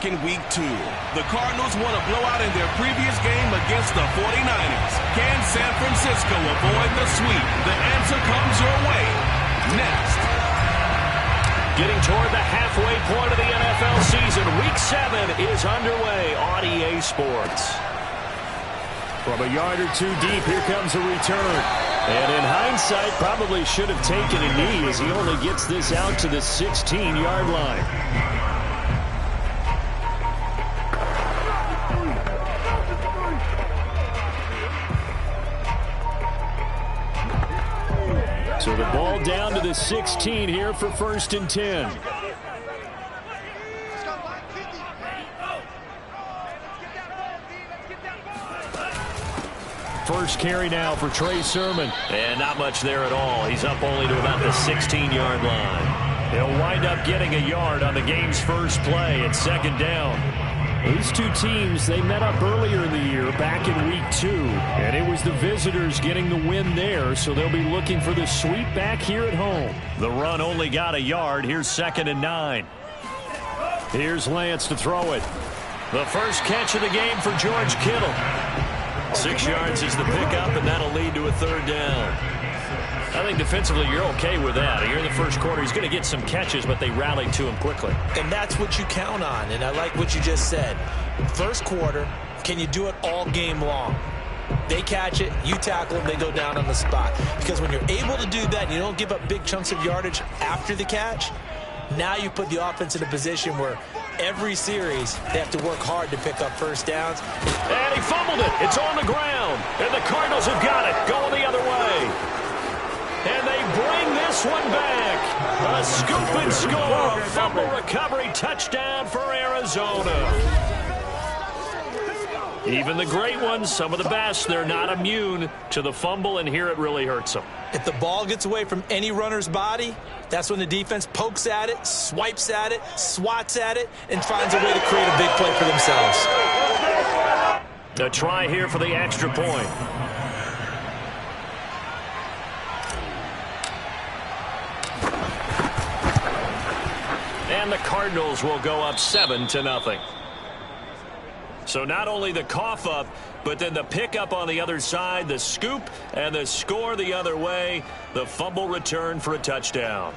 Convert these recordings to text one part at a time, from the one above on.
back in Week 2. The Cardinals won a blowout in their previous game against the 49ers. Can San Francisco avoid the sweep? The answer comes your way next. Getting toward the halfway point of the NFL season, Week 7 is underway on EA Sports. From a yard or two deep, here comes a return. And in hindsight, probably should have taken a knee as he only gets this out to the 16-yard line. So the ball down to the 16 here for 1st and 10. First carry now for Trey Sermon. And not much there at all. He's up only to about the 16-yard line. He'll wind up getting a yard on the game's first play at 2nd down. These two teams, they met up earlier in the year back in Week 2. And it was the visitors getting the win there, so they'll be looking for the sweep back here at home. The run only got a yard. Here's 2nd and 9. Here's Lance to throw it. The first catch of the game for George Kittle. 6 yards is the pickup, and that'll lead to a 3rd down. I think defensively you're okay with that. Here in the first quarter, he's going to get some catches, but they rallied to him quickly. And that's what you count on, and I like what you just said. First quarter, can you do it all game long? They catch it, you tackle them, they go down on the spot. Because when you're able to do that and you don't give up big chunks of yardage after the catch, now you put the offense in a position where every series they have to work hard to pick up first downs. And he fumbled it. It's on the ground. And the Cardinals have got it. Going the other way. And they bring this one back. A scoop and score. Fumble recovery touchdown for Arizona. Even the great ones, some of the best, they're not immune to the fumble, and here it really hurts them. If the ball gets away from any runner's body, that's when the defense pokes at it, swipes at it, swats at it, and finds a way to create a big play for themselves. A try here for the extra point. And the Cardinals will go up 7-0. So not only the cough up, but then the pickup on the other side, the scoop, and the score the other way. The fumble return for a touchdown.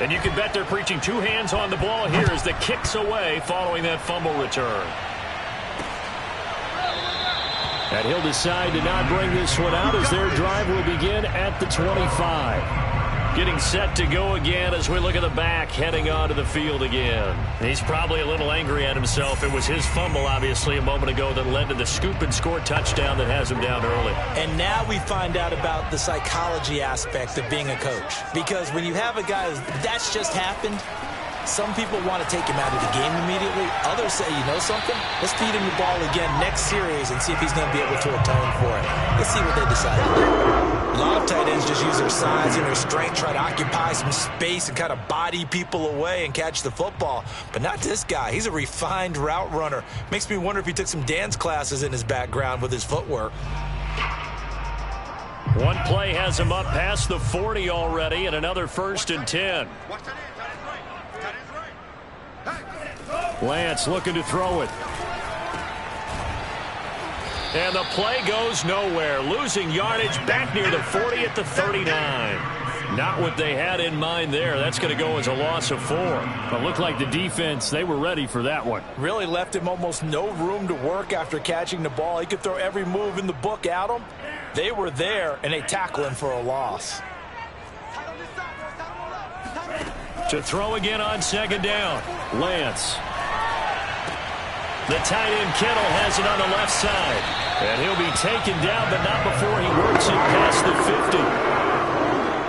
And you can bet they're preaching 2 hands on the ball here as the kick's away following that fumble return. And he'll decide to not bring this one out as their drive will begin at the 25. Getting set to go again as we look at the back heading onto the field again. He's probably a little angry at himself. It was his fumble, obviously, a moment ago that led to the scoop and score touchdown that has him down early. And now we find out about the psychology aspect of being a coach. Because when you have a guy that's just happened, some people want to take him out of the game immediately. Others say, you know something? Let's feed him the ball again next series and see if he's going to be able to atone for it. Let's see what they decide to do. A lot of tight ends just use their size and their strength, try to occupy some space and kind of body people away and catch the football. But not this guy. He's a refined route runner. Makes me wonder if he took some dance classes in his background with his footwork. One play has him up past the 40 already, and another 1st and 10. Lance looking to throw it. And the play goes nowhere. Losing yardage back near the 40 at the 39. Not what they had in mind there. That's going to go as a loss of 4. But looked like the defense, they were ready for that one. Really left him almost no room to work after catching the ball. He could throw every move in the book at him. They were there, and they tackle him for a loss. To throw again on 2nd down. Lance. The tight end Kittle has it on the left side. And he'll be taken down, but not before he works it past the 50.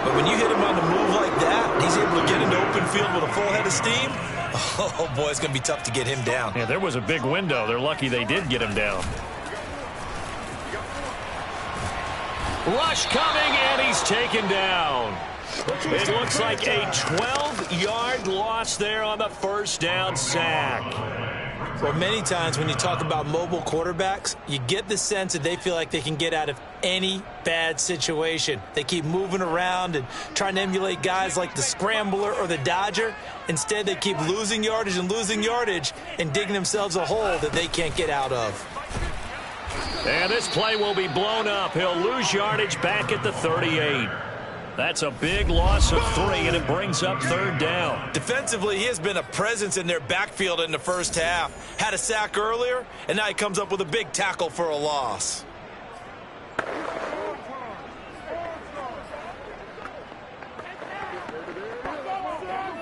But when you hit him on the move like that, he's able to get into open field with a full head of steam. Oh, boy, it's going to be tough to get him down. Yeah, there was a big window. They're lucky they did get him down. Rush coming, and he's taken down. It looks like a 12-yard loss there on the 1st down sack. Well, many times when you talk about mobile quarterbacks, you get the sense that they feel like they can get out of any bad situation. They keep moving around and trying to emulate guys like the Scrambler or the Dodger. Instead, they keep losing yardage and digging themselves a hole that they can't get out of. And this play will be blown up. He'll lose yardage back at the 38. That's a big loss of 3, and it brings up 3rd down. Defensively, he has been a presence in their backfield in the first half. Had a sack earlier, and now he comes up with a big tackle for a loss.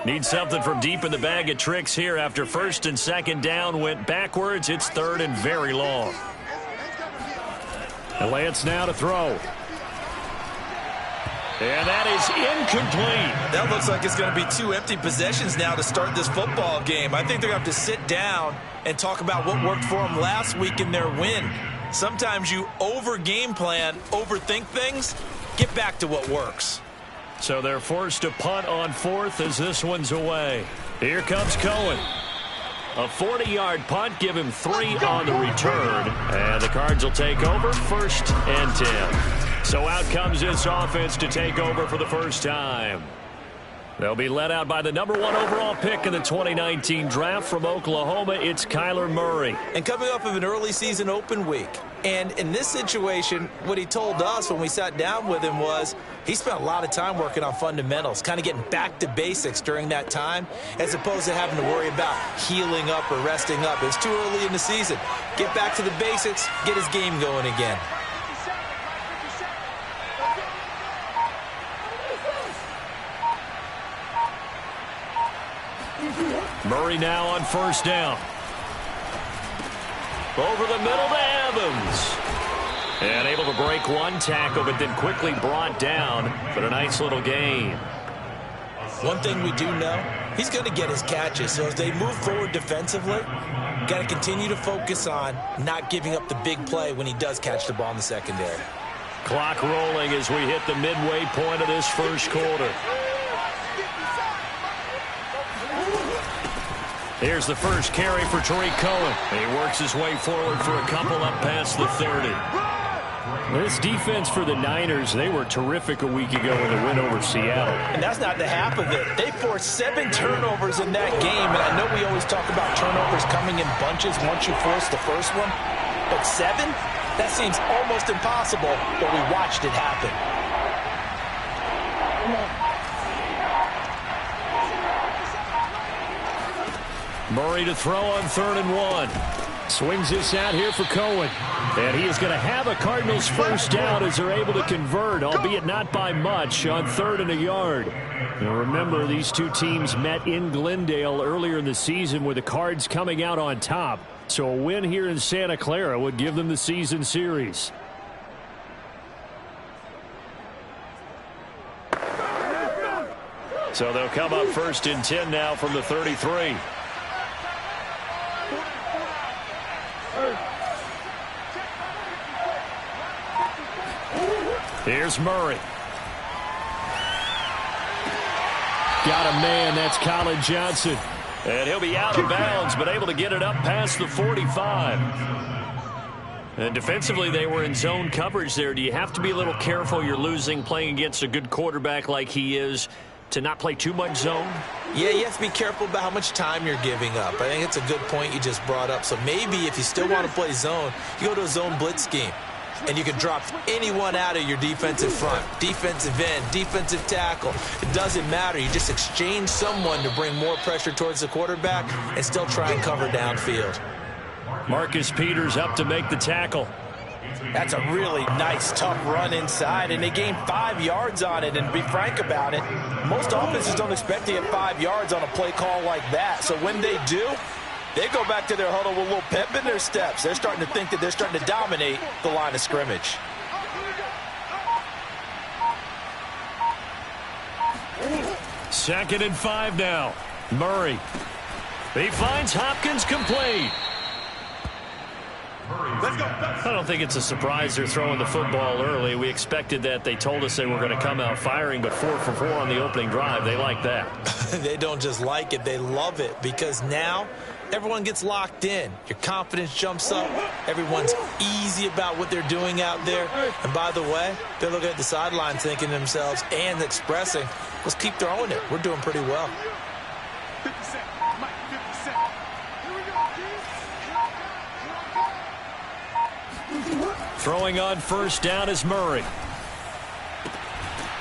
Need something from deep in the bag of tricks here after 1st and 2nd down went backwards. It's 3rd and very long. And Lance now to throw. And that is incomplete. That looks like it's going to be 2 empty possessions now to start this football game. I think they're going to have to sit down and talk about what worked for them last week in their win. Sometimes you over-game plan, overthink things, get back to what works. So they're forced to punt on 4th as this one's away. Here comes Cohen. A 40-yard punt, give him 3 on the return. And the Cards will take over 1st and 10. So out comes this offense to take over for the first time. They'll be led out by the #1 overall pick in the 2019 draft from Oklahoma. It's Kyler Murray. And coming off of an early season open week. And in this situation, what he told us when we sat down with him was he spent a lot of time working on fundamentals, kind of getting back to basics during that time, as opposed to having to worry about healing up or resting up. It's too early in the season. Get back to the basics, get his game going again. Murray now on 1st down. Over the middle to Evans. And able to break 1 tackle, but then quickly brought down. But a nice little gain. One thing we do know, he's going to get his catches. So as they move forward defensively, got to continue to focus on not giving up the big play when he does catch the ball in the secondary. Clock rolling as we hit the midway point of this first quarter. Here's the first carry for Tariq Cohen. He works his way forward for a couple up past the 30. This defense for the Niners, they were terrific a week ago in the win over Seattle. And that's not the half of it. They forced 7 turnovers in that game. And I know we always talk about turnovers coming in bunches once you force the first one. But 7? That seems almost impossible, but we watched it happen. Murray to throw on 3rd and 1. Swings this out here for Cohen. And he is going to have a Cardinals first down as they're able to convert, albeit not by much, on 3rd and a yard. Now remember, these two teams met in Glendale earlier in the season with the Cards coming out on top. So a win here in Santa Clara would give them the season series. So they'll come up 1st and 10 now from the 33. Here's Murray. Got a man, that's Colin Johnson. And he'll be out of bounds, but able to get it up past the 45. And defensively, they were in zone coverage there. Do you have to be a little careful? You're losing playing against a good quarterback like he is to not play too much zone? Yeah, you have to be careful about how much time you're giving up. I think it's a good point you just brought up. So maybe if you still want to play zone, you go to a zone blitz scheme. And you can drop anyone out of your defensive front, defensive end, defensive tackle. It doesn't matter. You just exchange someone to bring more pressure towards the quarterback and still try and cover downfield. Marcus Peters up to make the tackle. That's a really nice, tough run inside, and they gained 5 yards on it. And to be frank about it, most offenses don't expect to get 5 yards on a play call like that. So when they do, they go back to their huddle with a little pep in their steps. They're starting to think that they're starting to dominate the line of scrimmage. Second and 5 now. Murray. He finds Hopkins complete. I don't think it's a surprise they're throwing the football early. We expected that. They told us they were going to come out firing, but 4 for 4 on the opening drive. They like that. They don't just like it. They love it because now everyone gets locked in. Your confidence jumps up. Everyone's easy about what they're doing out there. And by the way, they're looking at the sideline thinking to themselves and expressing, let's keep throwing it. We're doing pretty well. Throwing on first down is Murray.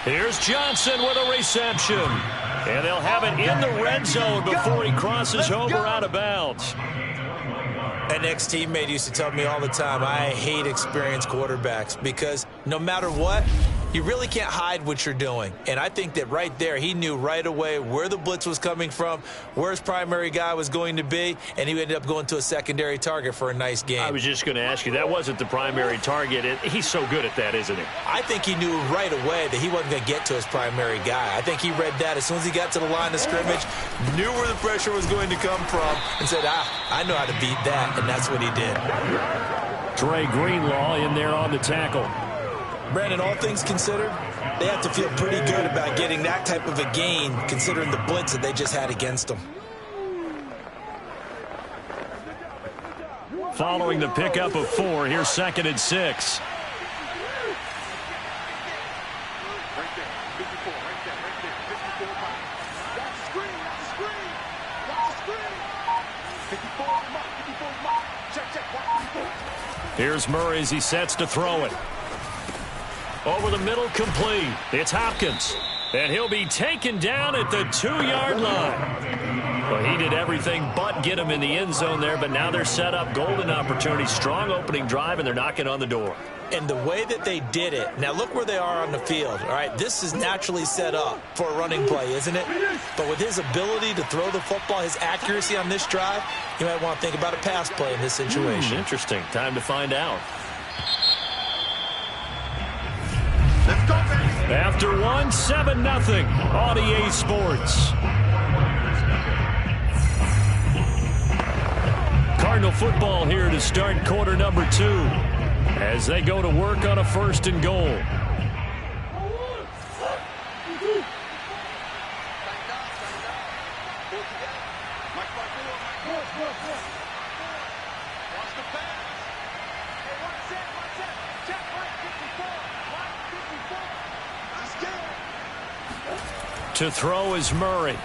Here's Johnson with a reception. And they'll have it in the red zone before he crosses over out of bounds. An ex-teammate used to tell me all the time, I hate experienced quarterbacks because no matter what, you really can't hide what you're doing. And I think that right there, he knew right away where the blitz was coming from, where his primary guy was going to be, and he ended up going to a secondary target for a nice game. I was just going to ask you, that wasn't the primary target. He's so good at that, isn't he? I think he knew right away that he wasn't going to get to his primary guy. I think he read that as soon as he got to the line of scrimmage, knew where the pressure was going to come from, and said, I know how to beat that, and that's what he did. Dre Greenlaw in there on the tackle. Brandon, all things considered, they have to feel pretty good about getting that type of a gain considering the blitz that they just had against them. Following the pickup of 4, here's 2nd and 6. Here's Murray as he sets to throw it. Over the middle, complete. It's Hopkins. And he'll be taken down at the 2-yard line. Well, he did everything but get him in the end zone there, but now they're set up. Golden opportunity, strong opening drive, and they're knocking on the door. And the way that they did it, now look where they are on the field. All right, this is naturally set up for a running play, isn't it? But with his ability to throw the football, his accuracy on this drive, you might want to think about a pass play in this situation. Interesting. Time to find out. After 1, 7-0 on EA Sports. Cardinal football here to start quarter number 2 as they go to work on a 1st and goal. To throw is Murray.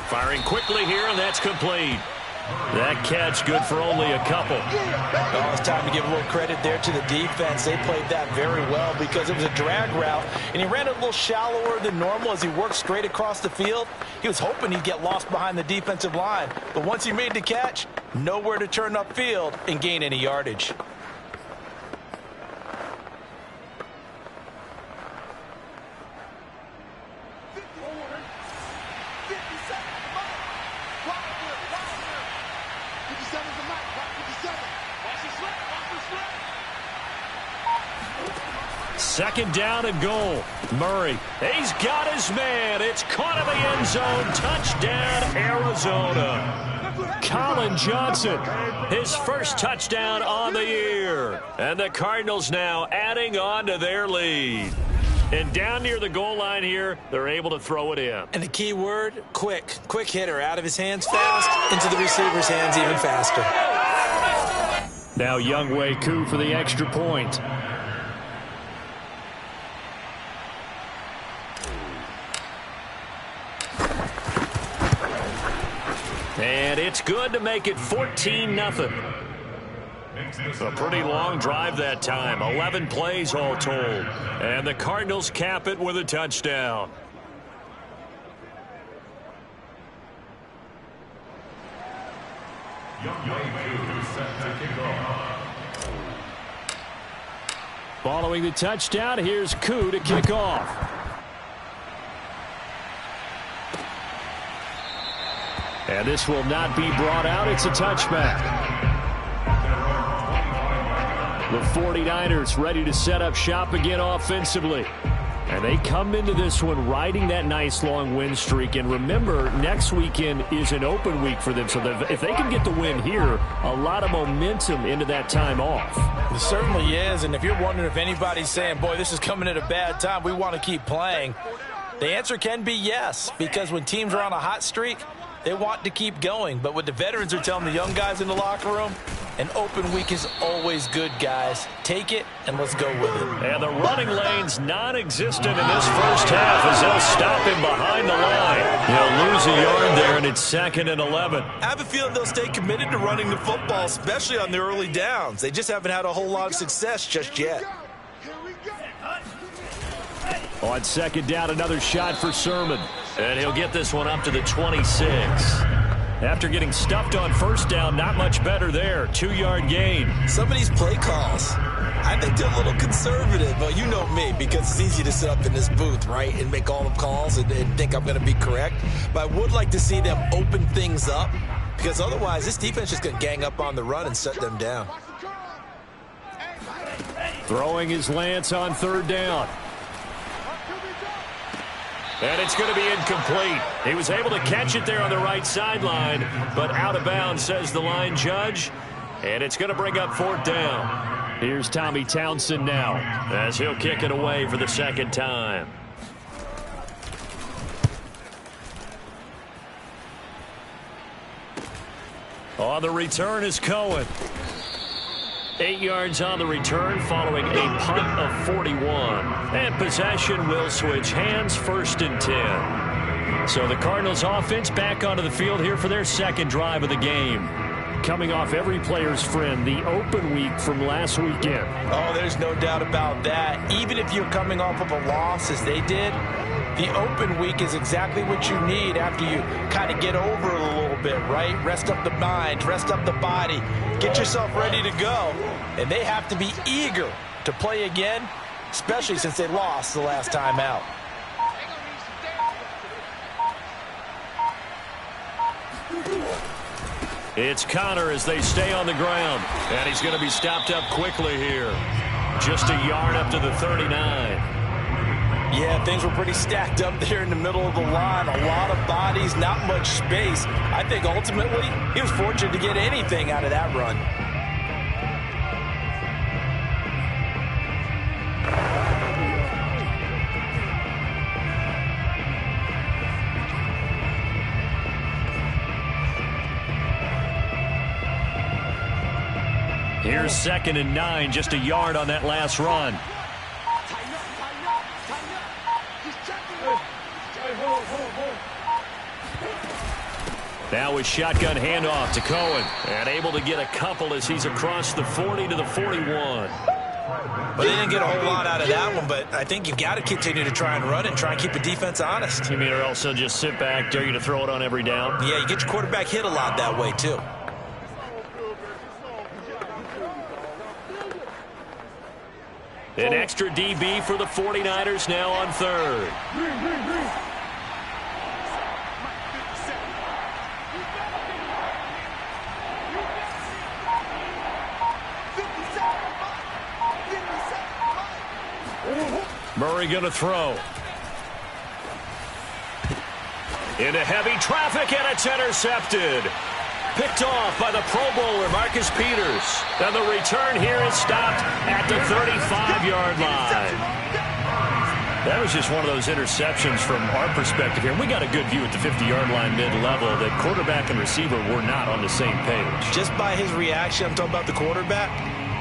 Firing quickly here, and that's complete. That catch good for only a couple. Oh, it's time to give a little credit there to the defense. They played that very well because it was a drag route, and he ran it a little shallower than normal as he worked straight across the field. He was hoping he'd get lost behind the defensive line, but once he made the catch, nowhere to turn upfield and gain any yardage. Second down and goal. Murray, he's got his man. It's caught in the end zone. Touchdown, Arizona. Colin Johnson, his first touchdown on the year. And the Cardinals now adding on to their lead. And down near the goal line here, they're able to throw it in. And the key word, quick. Quick hitter. Out of his hands fast, into the receiver's hands even faster. Now Younghoe Koo for the extra point. And it's good to make it 14-0. A pretty long drive that time. 11 plays all told. And the Cardinals cap it with a touchdown. Following the touchdown, here's Koo to kick off. And this will not be brought out. It's a touchback. The 49ers ready to set up shop again offensively. And they come into this one riding that nice long win streak. And remember, next weekend is an open week for them. So if they can get the win here, a lot of momentum into that time off. It certainly is. And if you're wondering if anybody's saying, boy, this is coming at a bad time, we want to keep playing, the answer can be yes. Because when teams are on a hot streak, They want to keep going, but what the veterans are telling the young guys in the locker room, an open week is always good, guys. Take it, and let's go with it. And the running lane's non-existent in this first half as they'll stop him behind the line. He'll lose a yard there, and it's 2nd and 11. I have a feeling they'll stay committed to running the football, especially on the early downs. They just haven't had a whole lot of success just yet. On 2nd down, another shot for Sermon. And he'll get this one up to the 26. After getting stuffed on 1st down, not much better there. 2-yard gain. Some of these play calls, I think they're a little conservative. But you know me, because it's easy to sit up in this booth, right, and make all the calls and think I'm going to be correct. But I would like to see them open things up, because otherwise this defense is just going to gang up on the run and shut them down. Throwing his Lance on 3rd down. And it's going to be incomplete. He was able to catch it there on the right sideline, but out of bounds, says the line judge. And it's going to bring up 4th down. Here's Tommy Townsend now as he'll kick it away for the 2nd time. On the return is Cohen. 8 yards on the return following a punt of 41. And possession will switch hands, 1st and 10. So the Cardinals offense back onto the field here for their 2nd drive of the game. Coming off every player's friend, the open week from last weekend. Oh, there's no doubt about that. Even if you're coming off of a loss as they did, the open week is exactly what you need after you kind of get over it a little bit, right? Rest up the mind, rest up the body, get yourself ready to go. And they have to be eager to play again, especially since they lost the last time out. It's Connor as they stay on the ground. And he's going to be stopped up quickly here. Just a yard up to the 39. Yeah, things were pretty stacked up there in the middle of the line. A lot of bodies, not much space. I think ultimately he was fortunate to get anything out of that run. Here's 2nd and 9, just a yard on that last run. Now with shotgun handoff to Cohen. And able to get a couple as he's across the 40 to the 41. But they didn't get a whole lot out of that one, but I think you've got to continue to try and run and try and keep the defense honest. You mean or else they'll just sit back, dare you to throw it on every down? Yeah, you get your quarterback hit a lot that way, too. An extra DB for the 49ers now on 3rd. Murray going to throw. Into heavy traffic, and it's intercepted. Picked off by the Pro Bowler, Marcus Peters. And the return here is stopped at the 35-yard line. That was just one of those interceptions from our perspective here. We got a good view at the 50-yard line mid-level that quarterback and receiver were not on the same page. Just by his reaction, I'm talking about the quarterback,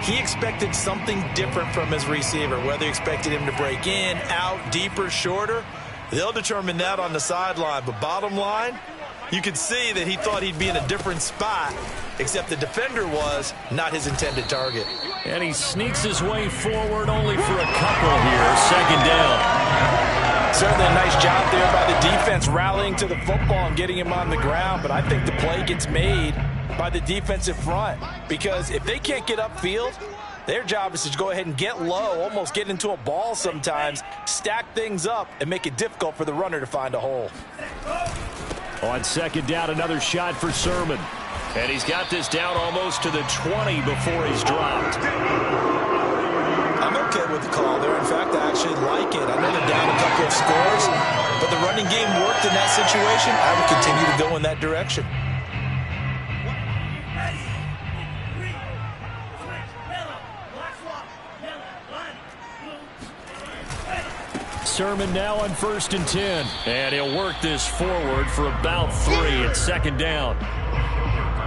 he expected something different from his receiver, whether he expected him to break in, out, deeper, shorter. They'll determine that on the sideline. But bottom line, you could see that he thought he'd be in a different spot, except the defender was not his intended target. And he sneaks his way forward only for a couple here. 2nd down. Certainly a nice job there by the defense rallying to the football and getting him on the ground. But I think the play gets made by the defensive front, because if they can't get upfield, their job is to go ahead and get low, almost get into a ball sometimes, stack things up, and make it difficult for the runner to find a hole. On 2nd down, another shot for Sermon. And he's got this down almost to the 20 before he's dropped. I'm okay with the call there. In fact, I actually like it. I know they're down a couple of scores, but the running game worked in that situation. I would continue to go in that direction. Sermon now on 1st and 10. And he'll work this forward for about 3 at 2nd down.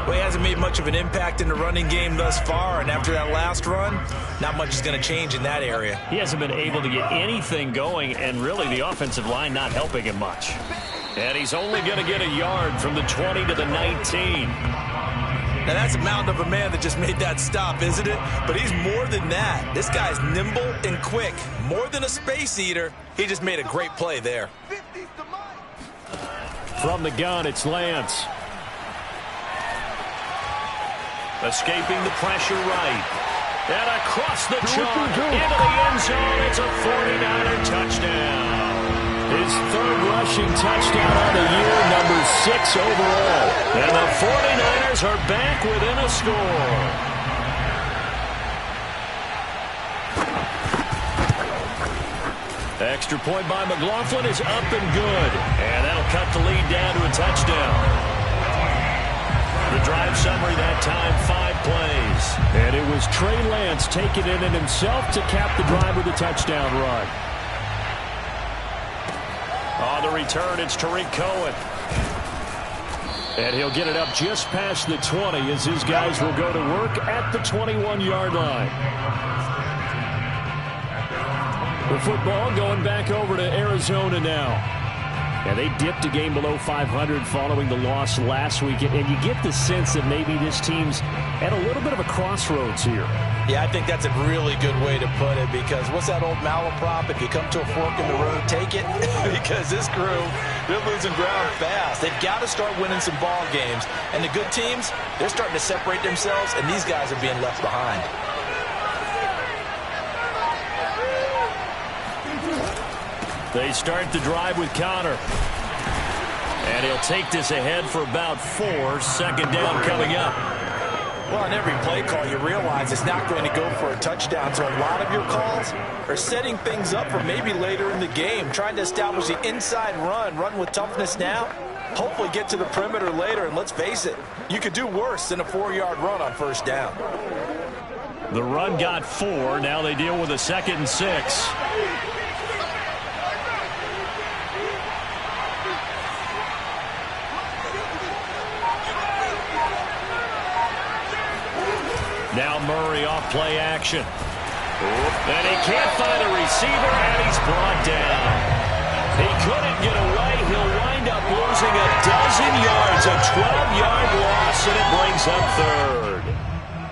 Well, he hasn't made much of an impact in the running game thus far, and after that last run, not much is going to change in that area. He hasn't been able to get anything going, and really the offensive line not helping him much. And he's only going to get a yard from the 20 to the 19. Now, that's a mountain of a man that just made that stop, isn't it? But he's more than that. This guy's nimble and quick. More than a space eater. He just made a great play there. From the gun, it's Lance. Escaping the pressure right. And across the chalk into the end zone. It's a 49er touchdown. His 3rd rushing touchdown on the year, number 6 overall. And the 49ers are back within a score. Extra point by McLaughlin is up and good. And that'll cut the lead down to a touchdown. The drive summary that time, 5 plays. And it was Trey Lance taking it in himself to cap the drive with a touchdown run. On the return, it's Tariq Cohen. And he'll get it up just past the 20 as his guys will go to work at the 21-yard line. The football going back over to Arizona now. And they dipped a game below 500 following the loss last week. And you get the sense that maybe this team's at a little bit of a crossroads here. Yeah, I think that's a really good way to put it, because what's that old malaprop? If you come to a fork in the road, take it. Because this crew, they're losing ground fast. They've got to start winning some ball games. And the good teams, they're starting to separate themselves, and these guys are being left behind. They start the drive with Connor. And he'll take this ahead for about 4. 2nd down coming up. Well, on every play call, you realize it's not going to go for a touchdown. So a lot of your calls are setting things up for maybe later in the game, trying to establish the inside run with toughness now, hopefully get to the perimeter later. And let's face it, you could do worse than a 4-yard run on 1st down. The run got 4. Now they deal with a 2nd and 6. Now Murray off play action. And he can't find a receiver, and he's brought down. He couldn't get away. He'll wind up losing a dozen yards, a 12-yard loss, and it brings up 3rd.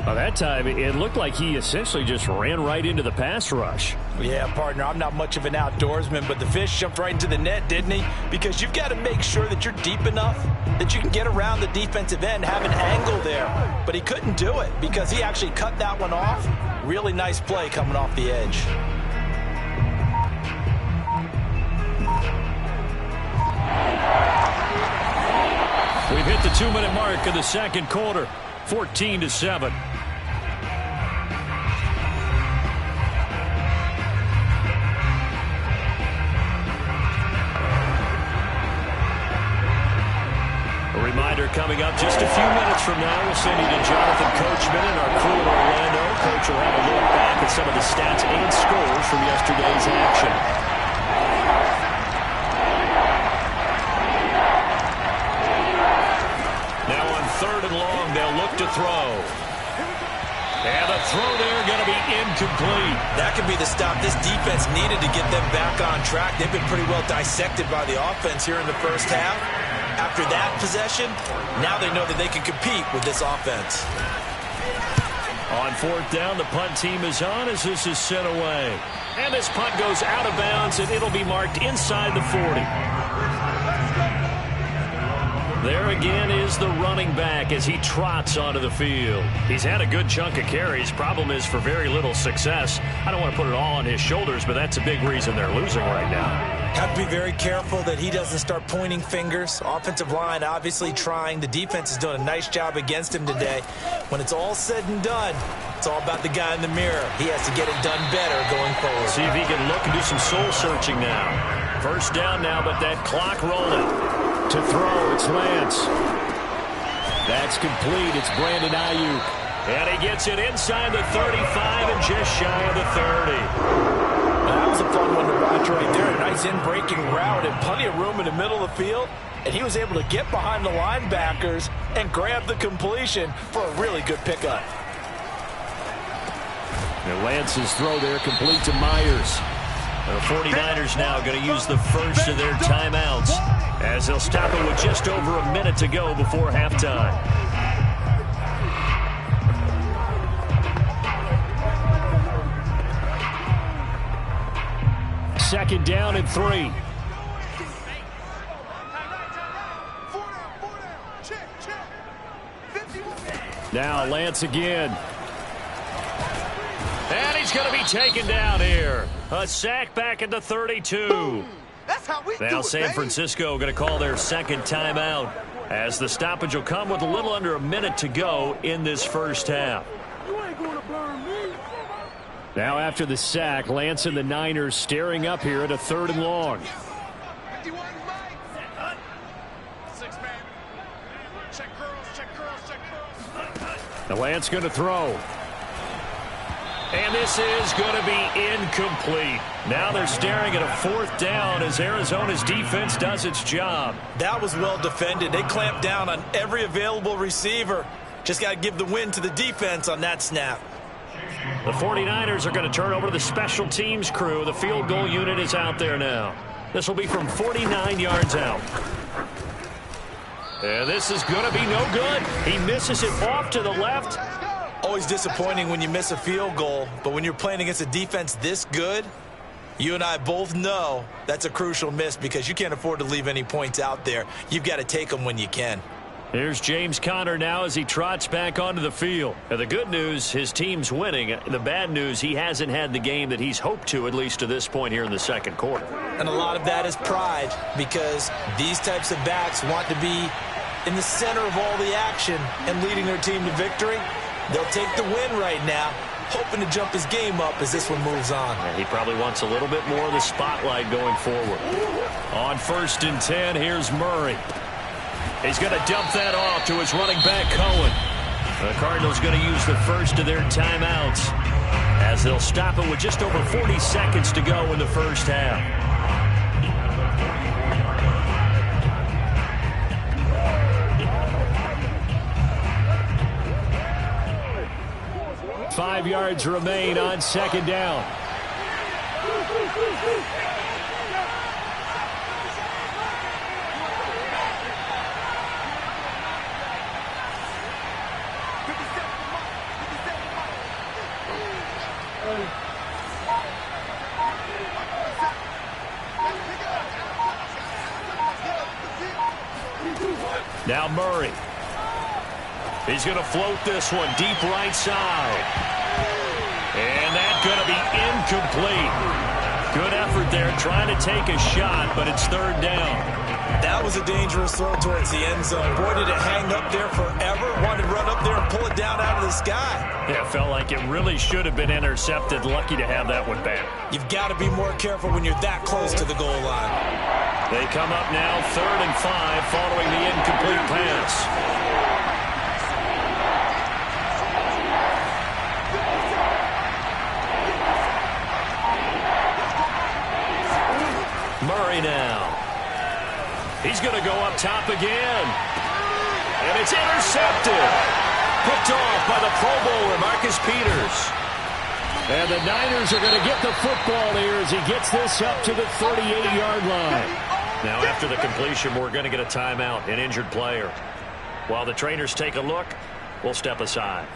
Well, that time, it looked like he essentially just ran right into the pass rush. Yeah, partner, I'm not much of an outdoorsman, but the fish jumped right into the net, didn't he? Because you've got to make sure that you're deep enough that you can get around the defensive end, have an angle there. But he couldn't do it because he actually cut that one off. Really nice play coming off the edge. We've hit the 2-minute mark of the 2nd quarter, 14-7. Reminder coming up just a few minutes from now. We'll send you to Jonathan Coachman and our crew in Orlando. Coach will have a look back at some of the stats and scores from yesterday's action. Now on 3rd and long, they'll look to throw. And the throw there going to be incomplete. That could be the stop this defense needed to get them back on track. They've been pretty well dissected by the offense here in the 1st half. After that possession, now they know that they can compete with this offense. On 4th down, the punt team is on as this is sent away. And this punt goes out of bounds, and it'll be marked inside the 40. There again is the running back as he trots onto the field. He's had a good chunk of carries. Problem is for very little success. I don't want to put it all on his shoulders, but that's a big reason they're losing right now. Have to be very careful that he doesn't start pointing fingers. Offensive line obviously trying. The defense is doing a nice job against him today. When it's all said and done, it's all about the guy in the mirror. He has to get it done better going forward. See if he can look and do some soul searching now. 1st down now, but that clock rolling. To throw, it's Lance. That's complete. It's Brandon Ayuk. And he gets it inside the 35 and just shy of the 30. That was a fun one to watch right there. A nice in-breaking route and plenty of room in the middle of the field. And he was able to get behind the linebackers and grab the completion for a really good pickup. And Lance's throw there complete to Myers. The 49ers now going to use the first of their timeouts as they'll stop it with just over a minute to go before halftime. Second down and 3. Now Lance again. And he's going to be taken down here. A sack back at the 32. That's how we now San Francisco going to call their second timeout as the stoppage will come with a little under a minute to go in this first half. You ain't going to burn me. Now after the sack, Lance and the Niners staring up here at a 3rd and long. 51 Mike. 6 man. Check curls. The Lance going to throw. And this is going to be incomplete. Now they're staring at a 4th down as Arizona's defense does its job. That was well defended. They clamped down on every available receiver. Just got to give the win to the defense on that snap. The 49ers are going to turn over to the special teams crew. The field goal unit is out there now. This will be from 49 yards out. And this is going to be no good. He misses it off to the left. Always disappointing when you miss a field goal, but when you're playing against a defense this good, you and I both know that's a crucial miss because you can't afford to leave any points out there. You've got to take them when you can. Here's James Conner now as he trots back onto the field. And the good news, his team's winning. The bad news, he hasn't had the game that he's hoped to, at least to this point here in the second quarter. And a lot of that is pride because these types of backs want to be in the center of all the action and leading their team to victory. They'll take the win right now, hoping to jump his game up as this one moves on. Yeah, he probably wants a little bit more of the spotlight going forward. On 1st and 10, here's Murray. He's going to dump that off to his running back, Cohen. The Cardinals going to use the first of their timeouts as they'll stop it with just over 40 seconds to go in the first half. Five yards remain on 2nd down. Now Murray. He's going to float this one deep right side. And that's going to be incomplete. Good effort there trying to take a shot, but it's 3rd down. That was a dangerous throw towards the end zone. Boy, did it hang up there forever. Wanted to run up there and pull it down out of the sky. Yeah, it felt like it really should have been intercepted. Lucky to have that one back. You've got to be more careful when you're that close to the goal line. They come up now 3rd and 5 following the incomplete pass. Murray now. He's going to go up top again. And it's intercepted. Picked off by the Pro Bowler, Marcus Peters. And the Niners are going to get the football here as he gets this up to the 38-yard line. Now after the completion, we're going to get a timeout, an injured player. While the trainers take a look, we'll step aside.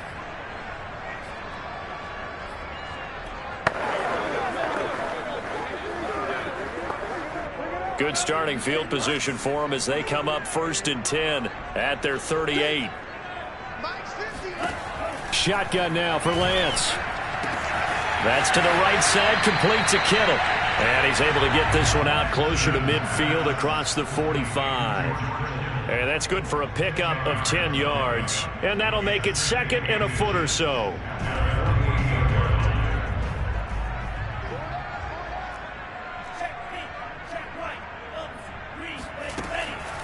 Good starting field position for them as they come up 1st and 10 at their 38. Shotgun now for Lance. That's to the right side, complete to Kittle. And he's able to get this one out closer to midfield across the 45. And that's good for a pickup of 10 yards. And that'll make it 2nd and a foot or so.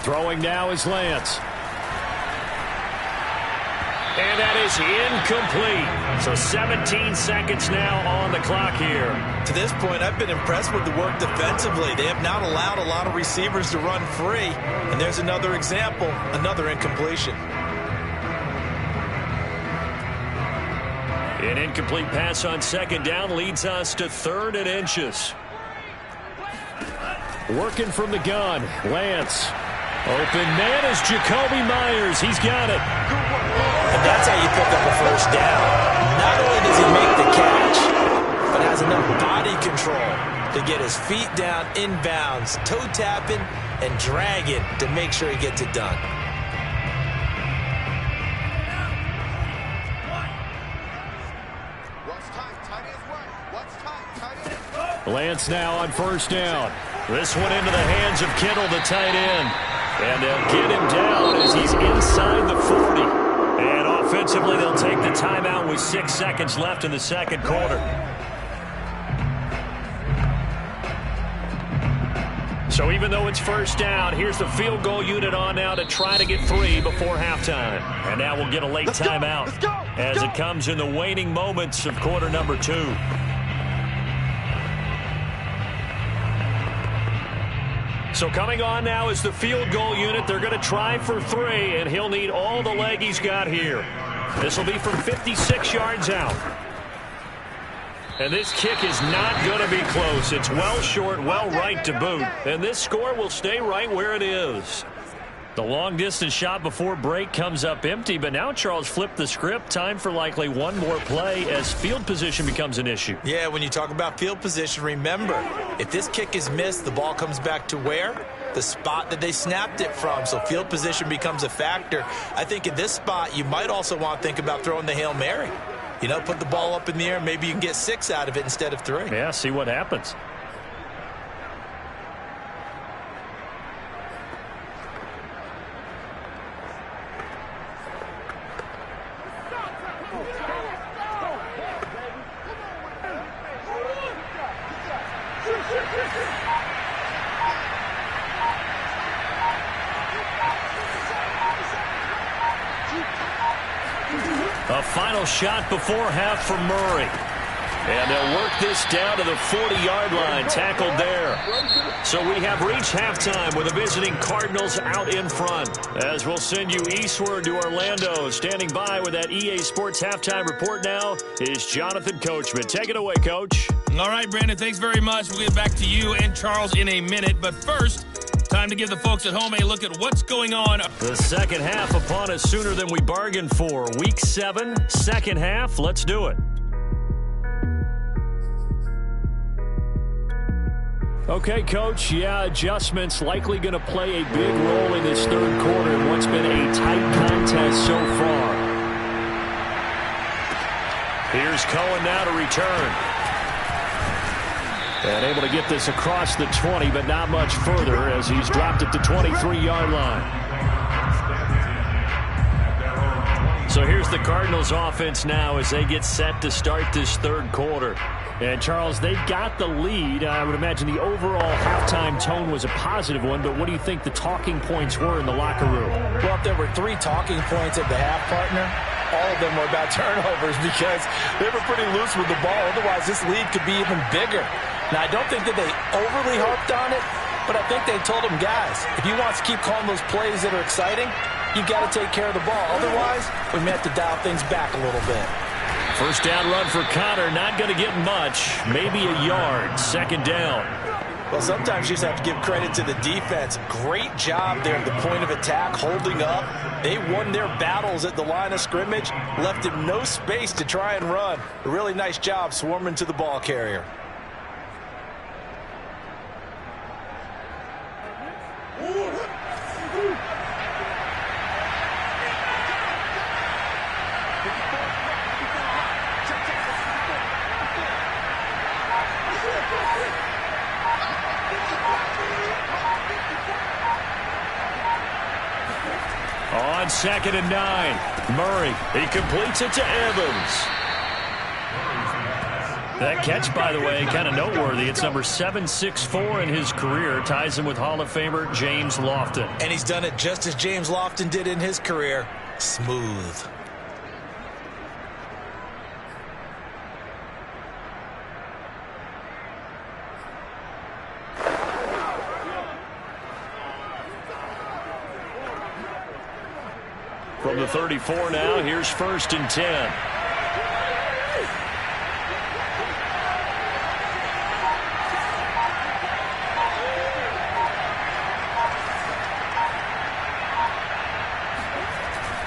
Throwing now is Lance. And that is incomplete. So 17 seconds now on the clock here. To this point, I've been impressed with the work defensively. They have not allowed a lot of receivers to run free. And there's another example, another incompletion. An incomplete pass on second down leads us to 3rd and inches. Working from the gun, Lance. Open man is Jacoby Myers. He's got it. And that's how you pick up a first down. Not only does he make the catch, but has enough body control to get his feet down inbounds, toe tapping and dragging to make sure he gets it done. Lance now on first down. This one into the hands of Kittle, the tight end. And they'll get him down as he's inside the 40. And offensively, they'll take the timeout with 6 seconds left in the second quarter. So even though it's first down, here's the field goal unit on now to try to get 3 before halftime. And now we'll get a late timeout as it comes in the waning moments of quarter number 2. So coming on now is the field goal unit. They're going to try for 3, and he'll need all the leg he's got here. This will be from 56 yards out. And this kick is not going to be close. It's well short, well right to boot. And this score will stay right where it is. The long-distance shot before break comes up empty, but now Charles flipped the script. Time for likely one more play as field position becomes an issue. Yeah, when you talk about field position, remember, if this kick is missed, the ball comes back to where? The spot that they snapped it from. So field position becomes a factor. I think in this spot, you might also want to think about throwing the Hail Mary. You know, put the ball up in the air, maybe you can get 6 out of it instead of 3. Yeah, see what happens. A final shot before half for Murray. And they'll work this down to the 40-yard line, tackled there. So we have reached halftime with the visiting Cardinals out in front. As we'll send you eastward to Orlando. Standing by with that EA Sports halftime report now is Jonathan Coachman. Take it away, Coach. All right, Brandon, thanks very much. We'll get back to you and Charles in a minute. But first, time to give the folks at home a look at what's going on. The second half upon us sooner than we bargained for. Week 7, second half. Let's do it. Okay, Coach, yeah, adjustments likely going to play a big role in this third quarter in what's been a tight contest so far. Here's Cohen now to return. And able to get this across the 20, but not much further as he's dropped at the 23-yard line. So here's the Cardinals offense now as they get set to start this third quarter. And, Charles, they've got the lead. I would imagine the overall halftime tone was a positive one, but what do you think the talking points were in the locker room? Well, if there were 3 talking points at the half, partner, all of them were about turnovers because they were pretty loose with the ball. Otherwise, this lead could be even bigger. Now, I don't think that they overly harped on it, but I think they told them, guys, if you want to keep calling those plays that are exciting, you've got to take care of the ball. Otherwise, we may have to dial things back a little bit. First down run for Connor, not going to get much, maybe a yard, second down. Well, sometimes you just have to give credit to the defense. Great job there at the point of attack, holding up. They won their battles at the line of scrimmage, left him no space to try and run. A really nice job swarming to the ball carrier. On 2nd and 9, Murray, he completes it to Evans. That catch, by the way, kind of noteworthy. It's number 764 in his career. Ties him with Hall of Famer James Lofton. And he's done it just as James Lofton did in his career. Smooth. From the 34 now, here's 1st and 10.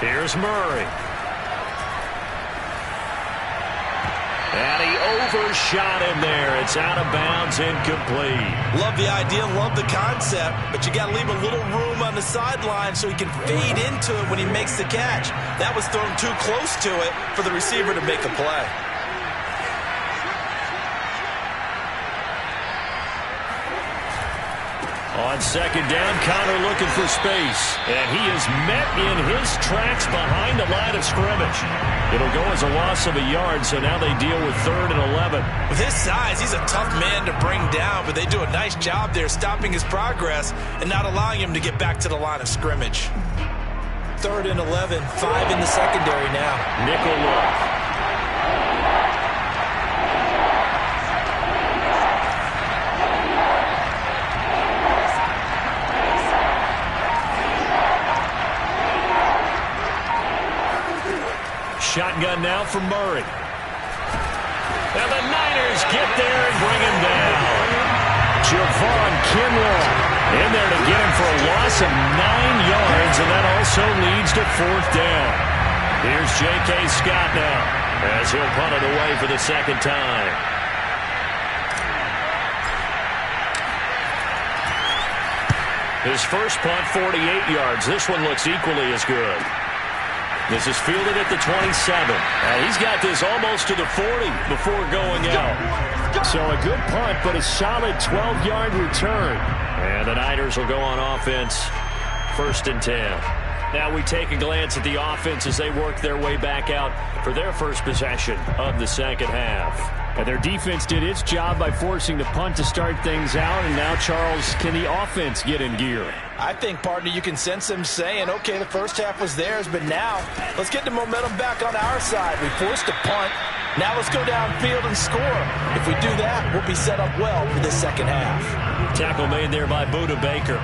Here's Murray. And he overshot him there. It's out of bounds, incomplete. Love the idea, love the concept, but you got to leave a little room on the sideline so he can fade into it when he makes the catch. That was thrown too close to it for the receiver to make a play. On 2nd down, Connor looking for space. And he is met in his tracks behind the line of scrimmage. It'll go as a loss of a yard, so now they deal with 3rd and 11. With his size, he's a tough man to bring down, but they do a nice job there stopping his progress and not allowing him to get back to the line of scrimmage. 3rd and 11, 5 in the secondary now. Nickel look. Shotgun now from Murray. And the Niners get there and bring him down. Javon Kinlaw in there to get him for a loss of 9 yards, and that also leads to 4th down. Here's J.K. Scott now as he'll punt it away for the 2nd time. His first punt, 48 yards. This one looks equally as good. This is fielded at the 27. He's got this almost to the 40 before going out. So a good punt, but a solid 12-yard return. And the Niners will go on offense, 1st and 10. Now we take a glance at the offense as they work their way back out for their first possession of the 2nd half. And their defense did its job by forcing the punt to start things out. And now, Charles, can the offense get in gear? I think, partner, you can sense them saying, okay, the first half was theirs, but now let's get the momentum back on our side. We forced a punt. Now let's go downfield and score. If we do that, we'll be set up well for this 2nd half. Tackle made there by Budda Baker.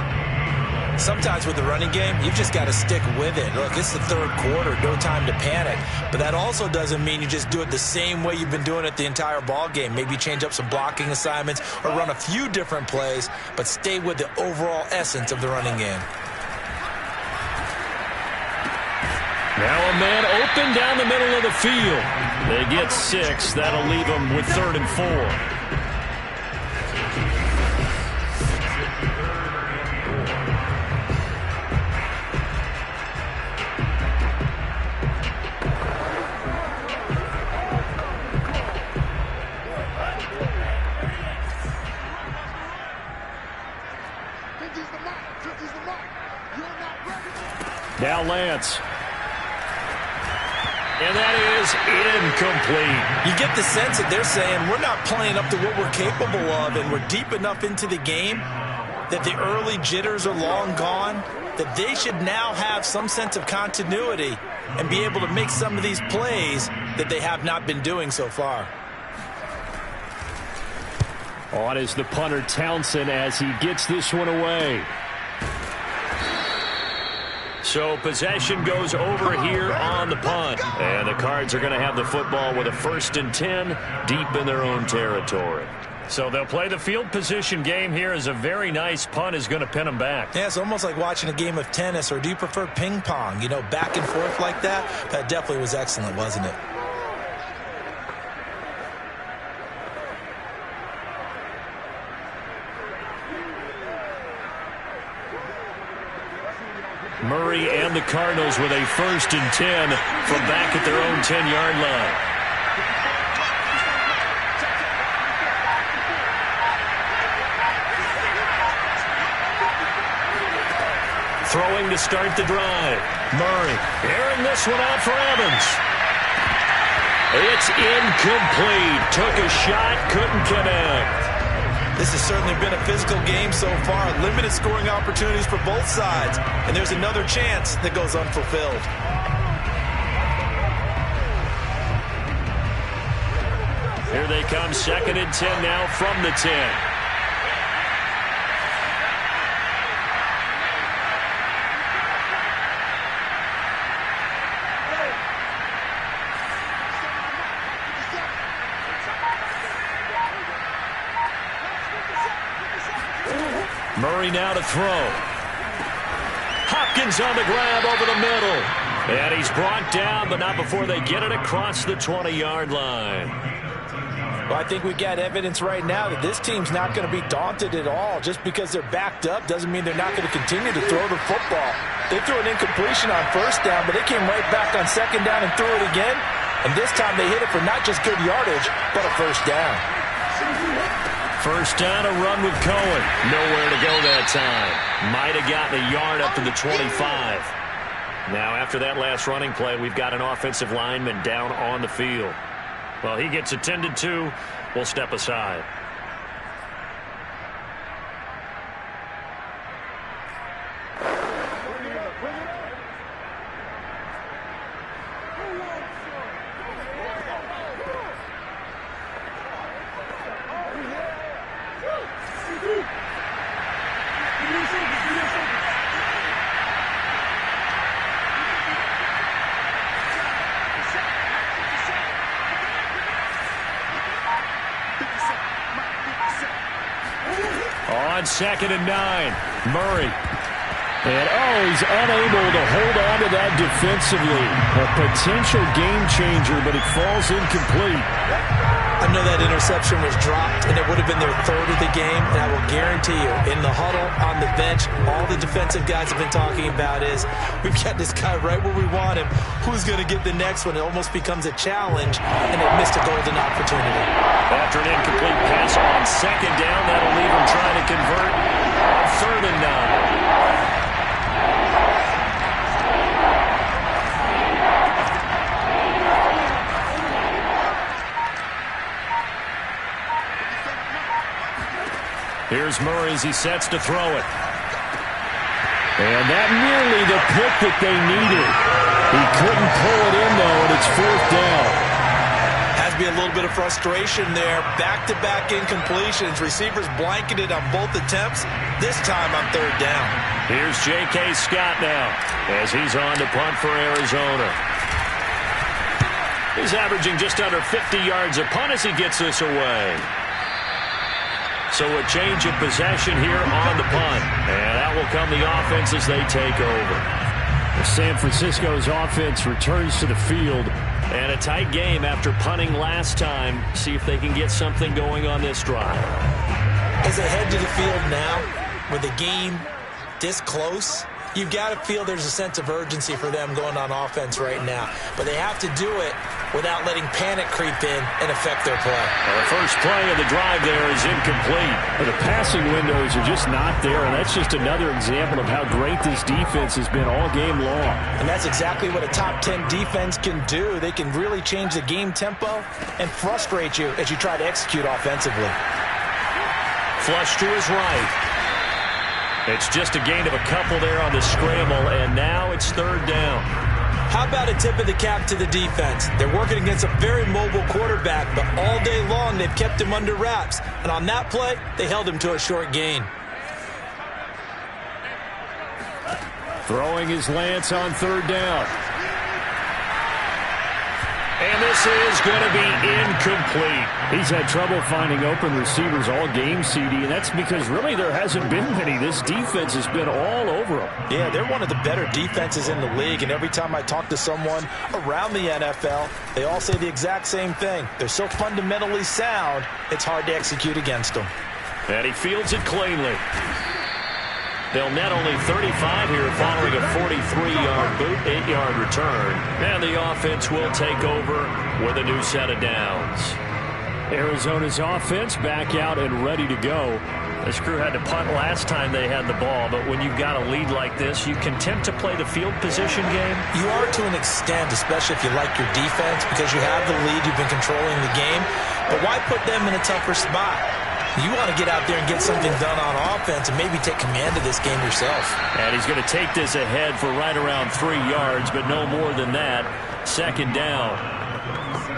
Sometimes with the running game, you've just got to stick with it. Look, it's the 3rd quarter, no time to panic. But that also doesn't mean you just do it the same way you've been doing it the entire ball game. Maybe change up some blocking assignments or run a few different plays, but stay with the overall essence of the running game. Now a man open down the middle of the field. They get 6. That'll leave them with 3rd and 4. Now Lance. And that is incomplete. You get the sense that they're saying we're not playing up to what we're capable of, and we're deep enough into the game that the early jitters are long gone, that they should now have some sense of continuity and be able to make some of these plays that they have not been doing so far. On is the punter Townsend as he gets this one away. So possession goes over here on the punt. And the Cards are going to have the football with a 1st and 10 deep in their own territory. So they'll play the field position game here as a very nice punt is going to pin them back. Yeah, it's almost like watching a game of tennis, or do you prefer ping pong? You know, back and forth like that? That definitely was excellent, wasn't it? Murray and the Cardinals with a 1st and 10 from back at their own 10-yard line. Throwing to start the drive. Murray airing this one out for Evans. It's incomplete. Took a shot, couldn't connect. This has certainly been a physical game so far. Limited scoring opportunities for both sides. And there's another chance that goes unfulfilled. Here they come, 2nd and 10 now from the 10. Murray now to throw. Hopkins on the grab over the middle. And he's brought down, but not before they get it across the 20-yard line. Well, I think we got evidence right now that this team's not going to be daunted at all. Just because they're backed up doesn't mean they're not going to continue to throw the football. They threw an incompletion on first down, but they came right back on second down and threw it again. And this time they hit it for not just good yardage, but a first down. First down, a run with Cohen. Nowhere to go that time. Might have gotten a yard up to the 25. Now, after that last running play, we've got an offensive lineman down on the field. Well, he gets attended to. We'll step aside. On 2nd and 9, Murray. And, he's unable to hold on to that defensively. A potential game changer, but it falls incomplete. I know that interception was dropped, and it would have been their third of the game. And I will guarantee you, in the huddle, on the bench, all the defensive guys have been talking about is, we've got this guy right where we want him. Who's going to get the next one? It almost becomes a challenge, and they missed a golden opportunity. After an incomplete pass on 2nd down, that'll leave him trying to convert on 3rd and 9. Here's Murray as he sets to throw it. And that nearly the pick that they needed. He couldn't pull it in, though, and it's 4th down. Has to be a little bit of frustration there. Back-to-back incompletions. Receivers blanketed on both attempts. This time on 3rd down. Here's J.K. Scott now as he's on to punt for Arizona. He's averaging just under 50 yards a punt as he gets this away. So a change of possession here on the punt. And out will come the offense as they take over. San Francisco's offense returns to the field. And a tight game after punting last time. See if they can get something going on this drive. As they head to the field now, with the game this close, you've got to feel there's a sense of urgency for them going on offense right now. But they have to do it without letting panic creep in and affect their play. Well, the first play of the drive there is incomplete. The passing windows are just not there, and that's just another example of how great this defense has been all game long. And that's exactly what a top 10 defense can do. They can really change the game tempo and frustrate you as you try to execute offensively. Flush to his right. It's just a gain of a couple there on the scramble, and now it's 3rd down. How about a tip of the cap to the defense? They're working against a very mobile quarterback, but all day long they've kept him under wraps. And on that play, they held him to a short gain. Throwing his Lance on 3rd down. And this is going to be incomplete. He's had trouble finding open receivers all game, CD, and that's because really there hasn't been many. This defense has been all over them. Yeah, they're one of the better defenses in the league, and every time I talk to someone around the NFL, they all say the exact same thing. They're so fundamentally sound, it's hard to execute against them. And he fields it cleanly. They'll net only 35 here following a 43-yard boot, 8-yard return. And the offense will take over with a new set of downs. Arizona's offense back out and ready to go. This crew had to punt last time they had the ball, but when you've got a lead like this, you content to play the field position game? You are to an extent, especially if you like your defense, because you have the lead, you've been controlling the game. But why put them in a tougher spot? You want to get out there and get something done on offense and maybe take command of this game yourself. And he's going to take this ahead for right around 3 yards, but no more than that. 2nd down.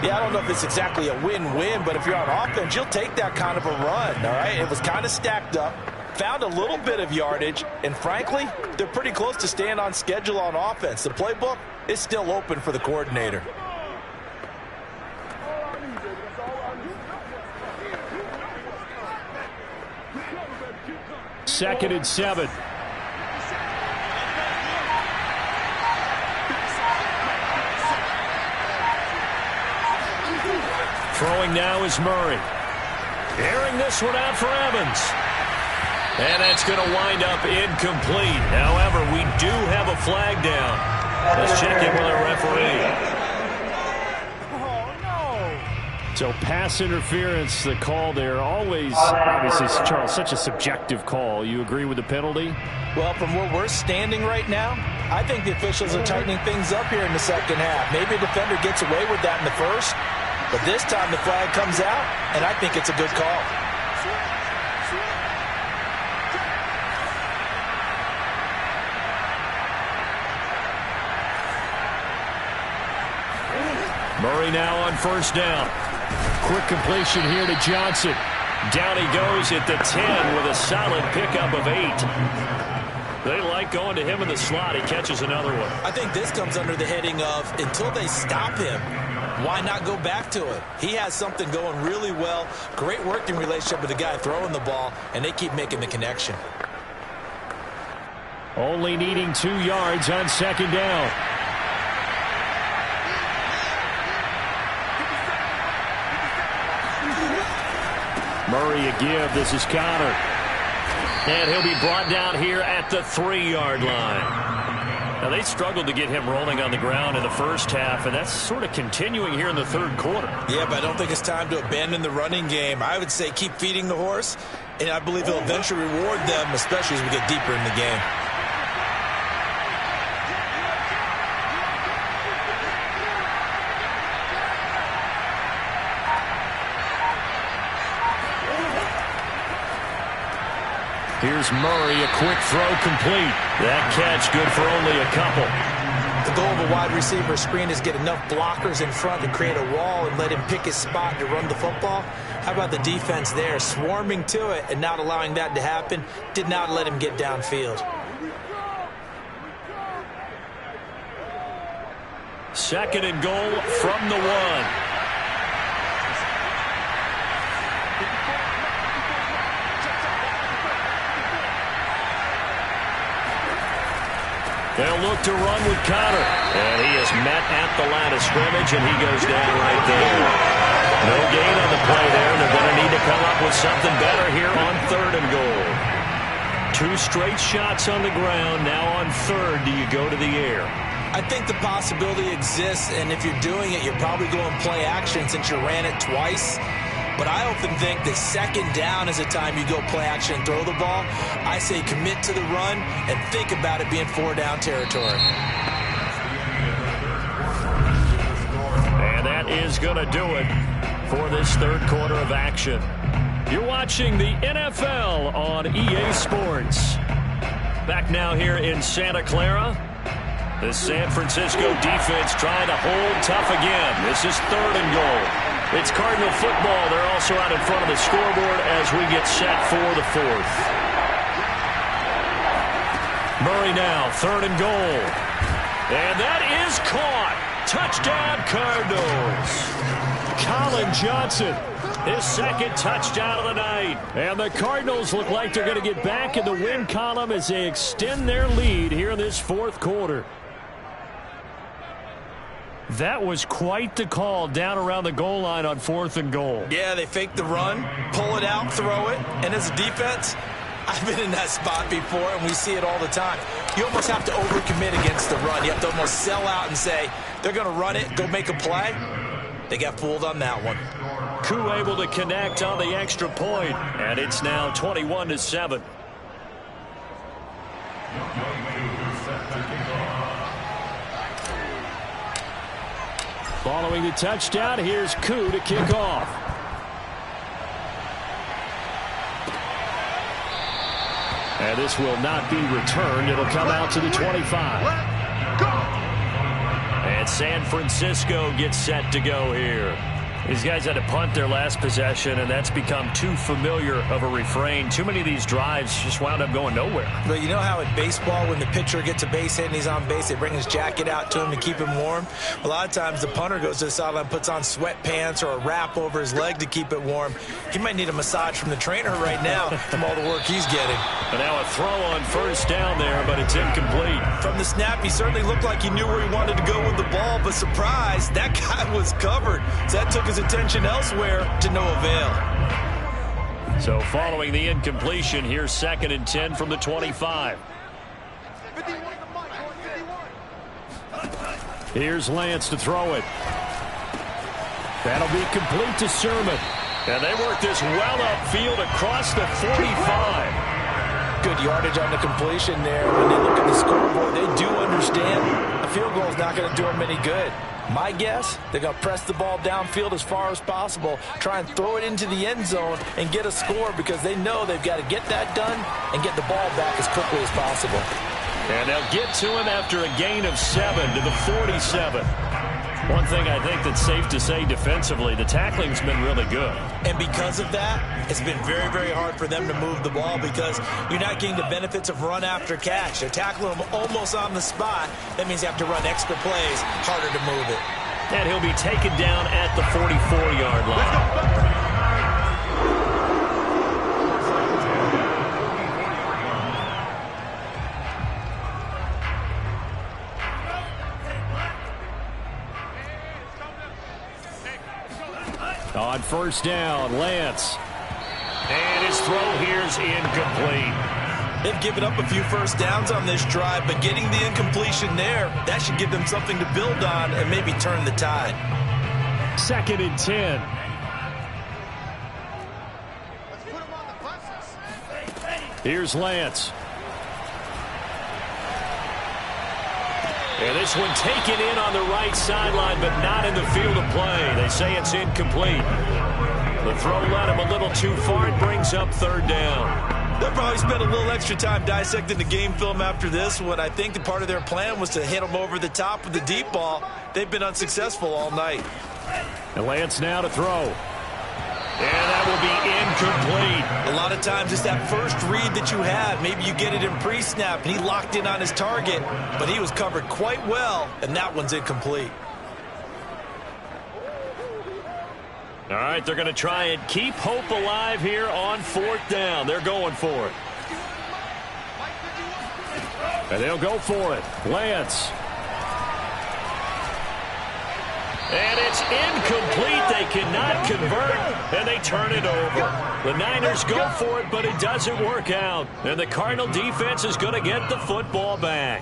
Yeah, I don't know if it's exactly a win-win, but if you're on offense, you'll take that kind of a run, all right? It was kind of stacked up, found a little bit of yardage, and frankly, they're pretty close to staying on schedule on offense. The playbook is still open for the coordinator. 2nd and 7. Throwing now is Murray. Airing this one out for Evans. And that's going to wind up incomplete. However, we do have a flag down. Let's check in with our referee. So pass interference, the call there, always, obviously, Charles, such a subjective call. You agree with the penalty? Well, from where we're standing right now, I think the officials are tightening things up here in the second half. Maybe a defender gets away with that in the first, but this time the flag comes out, and I think it's a good call. Murray now on first down. Quick completion here to Johnson. Down he goes at the 10 with a solid pickup of 8. They like going to him in the slot. He catches another one. I think this comes under the heading of until they stop him, why not go back to it? He has something going really well. Great working relationship with the guy throwing the ball, and they keep making the connection. Only needing 2 yards on second down. Murray a give. This is Connor. And he'll be brought down here at the 3-yard line. Now, they struggled to get him rolling on the ground in the first half, and that's sort of continuing here in the third quarter. Yeah, but I don't think it's time to abandon the running game. I would say keep feeding the horse, and I believe he'll eventually reward them, especially as we get deeper in the game. Here's Murray, a quick throw complete. That catch good for only a couple. The goal of a wide receiver screen is get enough blockers in front to create a wall and let him pick his spot to run the football. How about the defense there, swarming to it and not allowing that to happen? Did not let him get downfield. 2nd and goal from the 1. They'll look to run with Connor. And he is met at the line of scrimmage, and he goes down right there. No gain on the play there. They're going to need to come up with something better here on 3rd and goal. 2 straight shots on the ground. Now on 3rd, do you go to the air? I think the possibility exists, and if you're doing it, you're probably going play action since you ran it twice. But I often think that 2nd down is a time you go play action and throw the ball. I say commit to the run and think about it being 4-down territory. And that is going to do it for this 3rd quarter of action. You're watching the NFL on EA Sports. Back now here in Santa Clara. The San Francisco defense trying to hold tough again. This is 3rd and goal. It's Cardinal football. They're also out in front of the scoreboard as we get set for the 4th. Murray now, 3rd and goal. And that is caught. Touchdown, Cardinals. Colin Johnson, his 2nd touchdown of the night. And the Cardinals look like they're going to get back in the win column as they extend their lead here in this 4th quarter. That was quite the call down around the goal line on 4th and goal. Yeah, they fake the run, pull it out, throw it, and as a defense, I've been in that spot before, and we see it all the time. You almost have to overcommit against the run. You have to almost sell out and say, they're going to run it, go make a play. They got fooled on that one. Koo able to connect on the extra point, and it's now 21-7. Following the touchdown, here's Koo to kick off. And this will not be returned. It'll come out to the 25. And San Francisco gets set to go here. These guys had to punt their last possession, and that's become too familiar of a refrain. Too many of these drives just wound up going nowhere. But you know how in baseball, when the pitcher gets a base hit and he's on base, they bring his jacket out to him to keep him warm? A lot of times the punter goes to the sideline, puts on sweatpants or a wrap over his leg to keep it warm. He might need a massage from the trainer right now from all the work he's getting. And now a throw on first down there, but it's incomplete. From the snap, he certainly looked like he knew where he wanted to go with the ball, but surprise, that guy was covered. So that took his attention elsewhere to no avail. So following the incompletion, here's 2nd and 10 from the 25. Here's Lance to throw it. That'll be complete to Sermon. And they work this well upfield across the 45. Good yardage on the completion there. When they look at the scoreboard, they do understand a field goal is not going to do them any good. My guess, they're going to press the ball downfield as far as possible, try and throw it into the end zone and get a score because they know they've got to get that done and get the ball back as quickly as possible. And they'll get to him after a gain of 7 to the 47. One thing I think that's safe to say defensively, the tackling's been really good. And because of that, it's been very, very hard for them to move the ball because you're not getting the benefits of run after catch. They're tackling them almost on the spot. That means you have to run extra plays, harder to move it. And he'll be taken down at the 44-yard line. On first down, Lance. And his throw here's incomplete. They've given up a few first downs on this drive, but getting the incompletion there, that should give them something to build on and maybe turn the tide. 2nd and 10. Here's Lance. And this one taken in on the right sideline, but not in the field of play. They say it's incomplete. The throw led him a little too far. It brings up 3rd down. They'll probably spend a little extra time dissecting the game film after this one. I think the part of their plan was to hit them over the top with the deep ball. They've been unsuccessful all night. And Lance now to throw. And that will be incomplete. A lot of times it's that first read that you have. Maybe you get it in pre-snap, and he locked in on his target, but he was covered quite well, and that one's incomplete. All right, they're going to try and keep hope alive here on 4th down. They're going for it. And they'll go for it. Lance. And it's incomplete. They cannot convert, and they turn it over. The Niners go for it, but it doesn't work out. And the Cardinal defense is going to get the football back.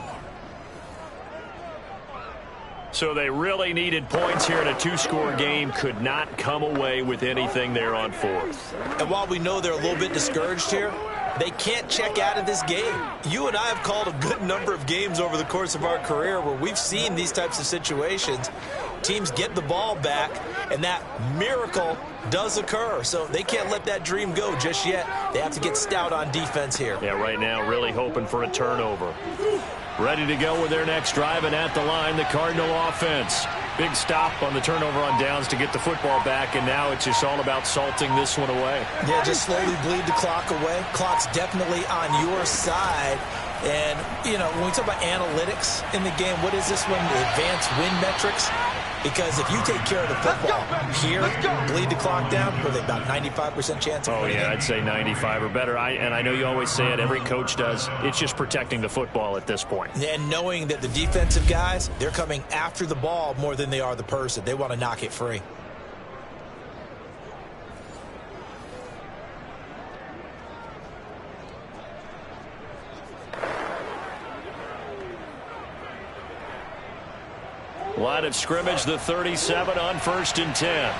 So they really needed points here in a 2-score game. Could not come away with anything there on 4th. And while we know they're a little bit discouraged here, they can't check out of this game. You and I have called a good number of games over the course of our career where we've seen these types of situations. Teams get the ball back, and that miracle does occur. So they can't let that dream go just yet. They have to get stout on defense here. Yeah, right now really hoping for a turnover. Ready to go with their next drive, and at the line, the Cardinal offense. Big stop on the turnover on downs to get the football back, and now it's just all about salting this one away. Yeah, just slowly bleed the clock away. Clock's definitely on your side. And, you know, when we talk about analytics in the game, what is this one? The advanced win metrics? Because if you take care of the football here, bleed the clock down, with about 95% chance of winning. Oh, yeah, I'd say 95 or better. And I know you always say it, every coach does. It's just protecting the football at this point. And knowing that the defensive guys, they're coming after the ball more than they are the person. They want to knock it free. Line of scrimmage, the 37 on 1st and 10.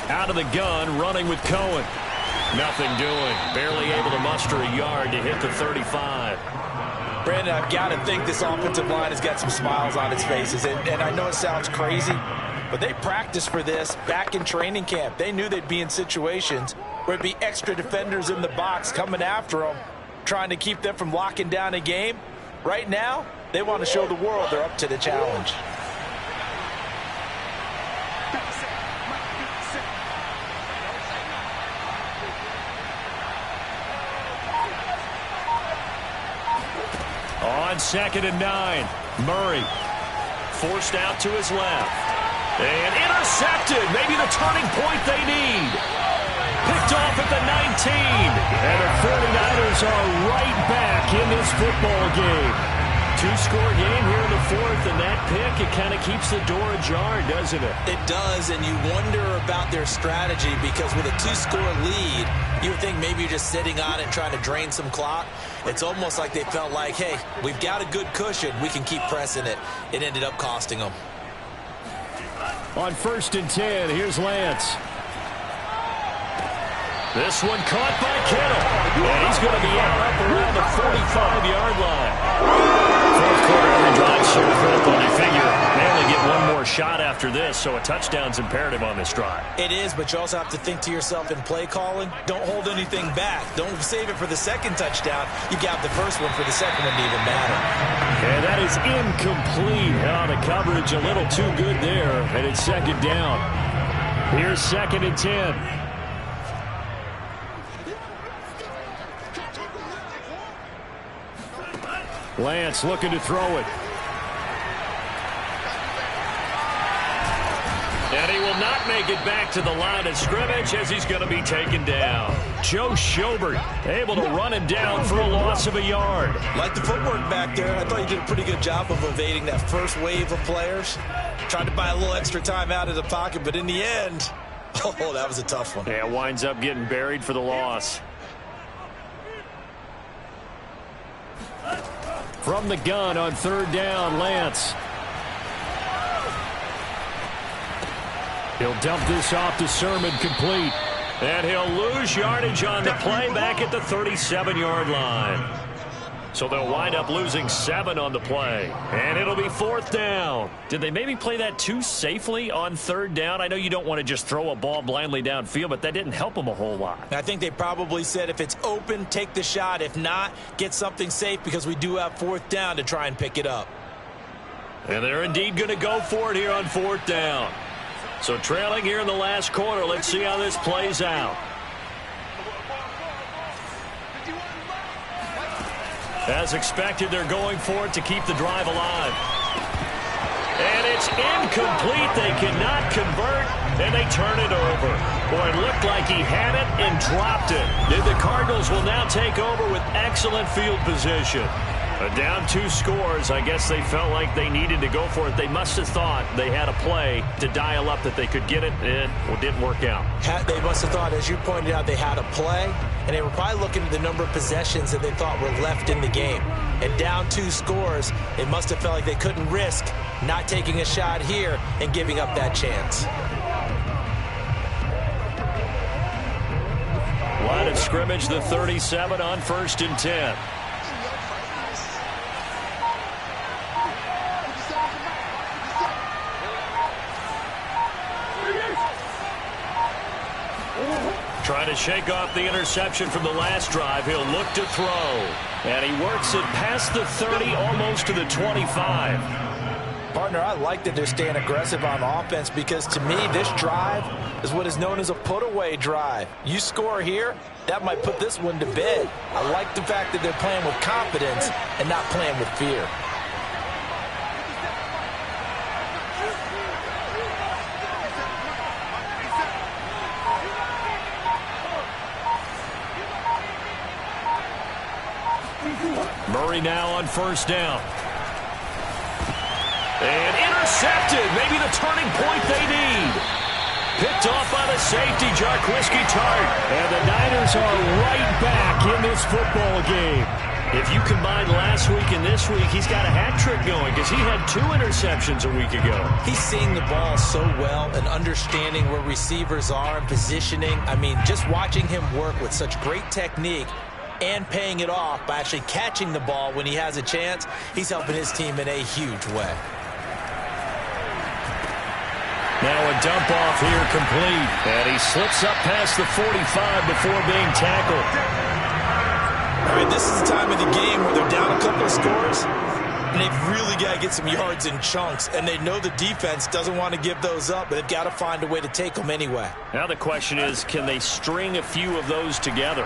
Out of the gun, running with Cohen. Nothing doing. Barely able to muster a yard to hit the 35. Brandon, I've got to think this offensive line has got some smiles on its faces. And I know it sounds crazy, But they practiced for this back in training camp. They knew they'd be in situations where it'd be extra defenders in the box coming after them, trying to keep them from locking down a game. Right now, they want to show the world they're up to the challenge. On 2nd and 9, Murray forced out to his left. And intercepted. Maybe the turning point they need. Picked off at the 19. And the 49ers are right back in this football game. Two-score game here in the 4th, and that pick, it kind of keeps the door ajar, doesn't it? It does, and you wonder about their strategy because with a 2-score lead, you would think maybe you're just sitting on it trying to drain some clock. It's almost like they felt like, hey, we've got a good cushion. We can keep pressing it. It ended up costing them. On 1st and 10, here's Lance. This one caught by Kittle. And he's going to be out up around the 45-yard line. 4th quarter, every drive so critical. You figure they only get one more shot after this, so a touchdown's imperative on this drive. It is, but you also have to think to yourself in play calling, don't hold anything back. Don't save it for the second touchdown. You got the first one for the second one to even matter. And that is incomplete. The coverage a little too good there, and it's 2nd down. Here's 2nd and 10. Lance looking to throw it. And he will not make it back to the line of scrimmage as he's going to be taken down. Joe Schobert able to run him down for a loss of a yard. Like the footwork back there, I thought you did a pretty good job of evading that first wave of players. Tried to buy a little extra time out of the pocket, but in the end, oh, that was a tough one. Yeah, winds up getting buried for the loss. From the gun on 3rd down, Lance. He'll dump this off to Sermon, complete. And he'll lose yardage on the play back at the 37-yard line. So they'll wind up losing 7 on the play. And it'll be 4th down. Did they maybe play that too safely on 3rd down? I know you don't want to just throw a ball blindly downfield, but that didn't help them a whole lot. I think they probably said if it's open, take the shot. If not, get something safe because we do have 4th down to try and pick it up. And they're indeed going to go for it here on 4th down. So trailing here in the last quarter, let's see how this plays out. As expected, they're going for it to keep the drive alive. And it's incomplete. They cannot convert, and they turn it over. Boy, it looked like he had it and dropped it. The Cardinals will now take over with excellent field position. Down 2 scores. I guess they felt like they needed to go for it. They must have thought they had a play to dial up that they could get it, and it didn't work out. They must have thought, as you pointed out, they had a play, and they were probably looking at the number of possessions that they thought were left in the game. And down 2 scores, they must have felt like they couldn't risk not taking a shot here and giving up that chance. Line of scrimmage, the 37 on 1st and 10. Trying to shake off the interception from the last drive. He'll look to throw. And he works it past the 30, almost to the 25. Partner, I like that they're staying aggressive on offense because to me, this drive is what is known as a put-away drive. You score here, that might put this one to bed. I like the fact that they're playing with confidence and not playing with fear. Murray now on 1st down. And intercepted. Maybe the turning point they need. Picked off by the safety, Jarquiski Tart. And the Niners are right back in this football game. If you combine last week and this week, he's got a hat trick going because he had 2 interceptions a week ago. He's seeing the ball so well and understanding where receivers are and positioning. I mean, just watching him work with such great technique and paying it off by actually catching the ball when he has a chance, he's helping his team in a huge way. Now a dump off here complete. And he slips up past the 45 before being tackled. I mean, this is the time of the game where they're down a couple of scores, and they've really got to get some yards in chunks, and they know the defense doesn't want to give those up, but they've got to find a way to take them anyway. Now the question is, can they string a few of those together?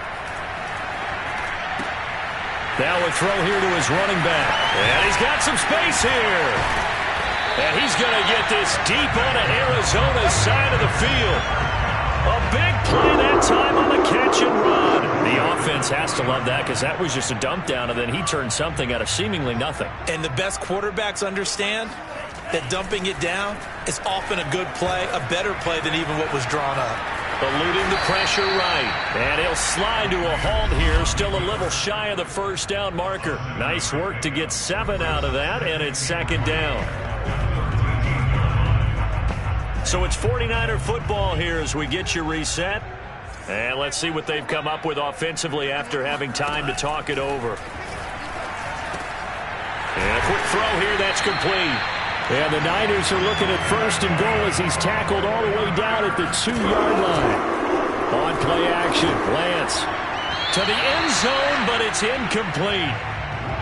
Now a throw here to his running back. And he's got some space here. And he's going to get this deep onto Arizona's side of the field. A big play that time on the catch and run. The offense has to love that because that was just a dump down, and then he turned something out of seemingly nothing. And the best quarterbacks understand that dumping it down is often a good play, a better play than even what was drawn up. Eluding the pressure right. And he'll slide to a halt here, still a little shy of the first down marker. Nice work to get 7 out of that, and it's second down. So it's 49er football here as we get you reset. And let's see what they've come up with offensively after having time to talk it over. And a quick throw here, that's complete. And the Niners are looking at first and goal as he's tackled all the way down at the 2-yard line. On play action, Lance to the end zone, but it's incomplete.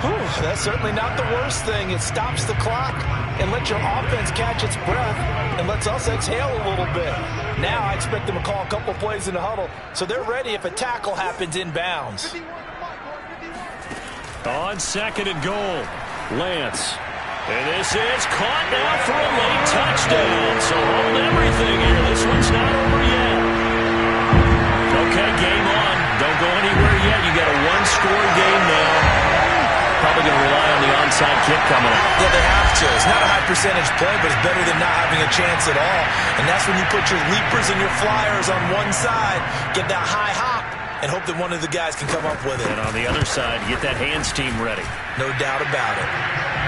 Whew, that's certainly not the worst thing. It stops the clock and lets your offense catch its breath and lets us exhale a little bit. Now I expect them to call a couple plays in the huddle, so they're ready if a tackle happens inbounds. On second and goal, Lance. And this is caught now for a late touchdown. So hold everything here. This one's not over yet. Okay, game on. Don't go anywhere yet. You got a one-score game now. Probably going to rely on the onside kick coming up. Yeah, they have to. It's not a high percentage play, but it's better than not having a chance at all. And that's when you put your leapers and your flyers on one side, get that high hop, and hope that one of the guys can come up with it. And on the other side, get that hands team ready. No doubt about it.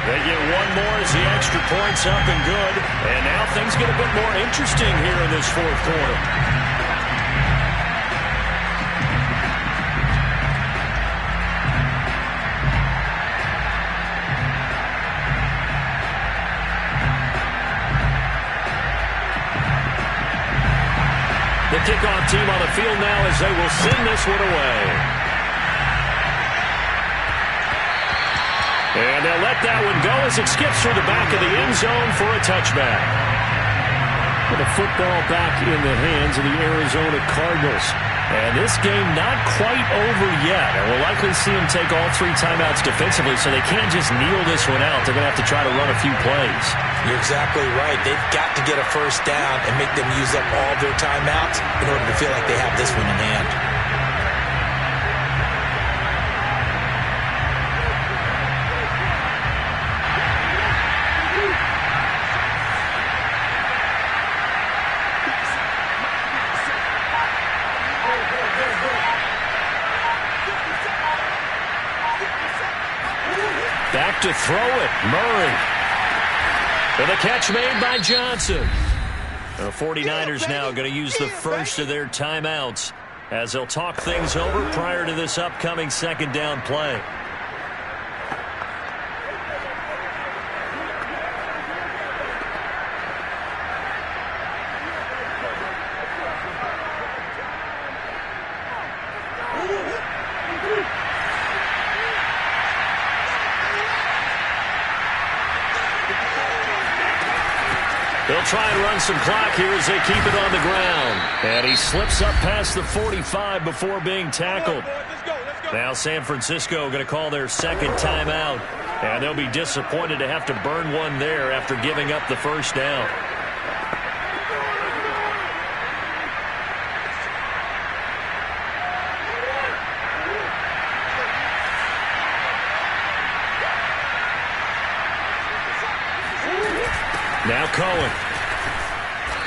They get one more as the extra point's up and good. And now things get a bit more interesting here in this fourth quarter. The kickoff team on the field now as they will send this one away. And they'll let that one go as it skips through the back of the end zone for a touchback. With a football back in the hands of the Arizona Cardinals. And this game not quite over yet. And we'll likely see them take all 3 timeouts defensively, so they can't just kneel this one out. They're going to have to try to run a few plays. You're exactly right. They've got to get a first down and make them use up all their timeouts in order to feel like they have this one in hand. Back to throw it, Murray. And the catch made by Johnson. The 49ers now going to use the first of their timeouts as they'll talk things over prior to this upcoming second down play. They'll try and run some clock here as they keep it on the ground. And he slips up past the 45 before being tackled. Now San Francisco going to call their second timeout. And they'll be disappointed to have to burn one there after giving up the first down. Now Cohen.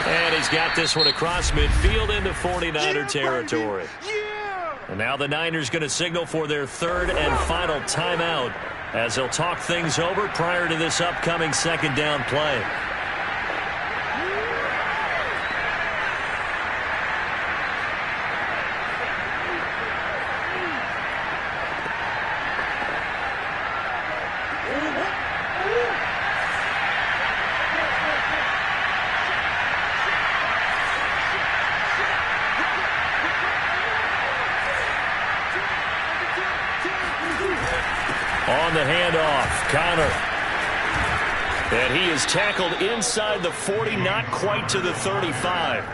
And he's got this one across midfield into 49er territory. And now the Niners going to signal for their third and final timeout as they'll talk things over prior to this upcoming second down play. the handoff. Connor. And he is tackled inside the 40, not quite to the 35.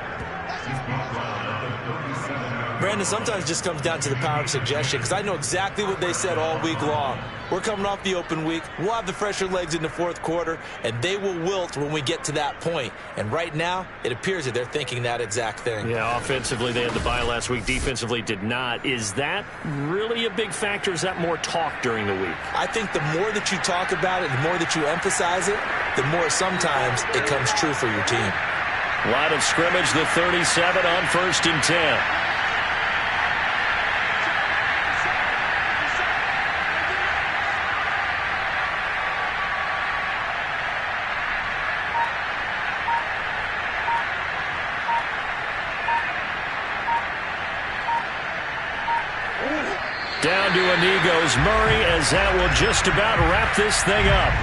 Brandon, sometimes it just comes down to the power of suggestion, because I know exactly what they said all week long. We're coming off the open week. We'll have the fresher legs in the fourth quarter, and they will wilt when we get to that point. And right now, it appears that they're thinking that exact thing. Yeah, offensively, they had the bye last week. Defensively, did not. Is that really a big factor? Is that more talk during the week? I think the more that you talk about it, the more that you emphasize it, the more sometimes it comes true for your team. Line of scrimmage, the 37 on 1st and 10. Down to a knee goes Murray, as that will just about wrap this thing up.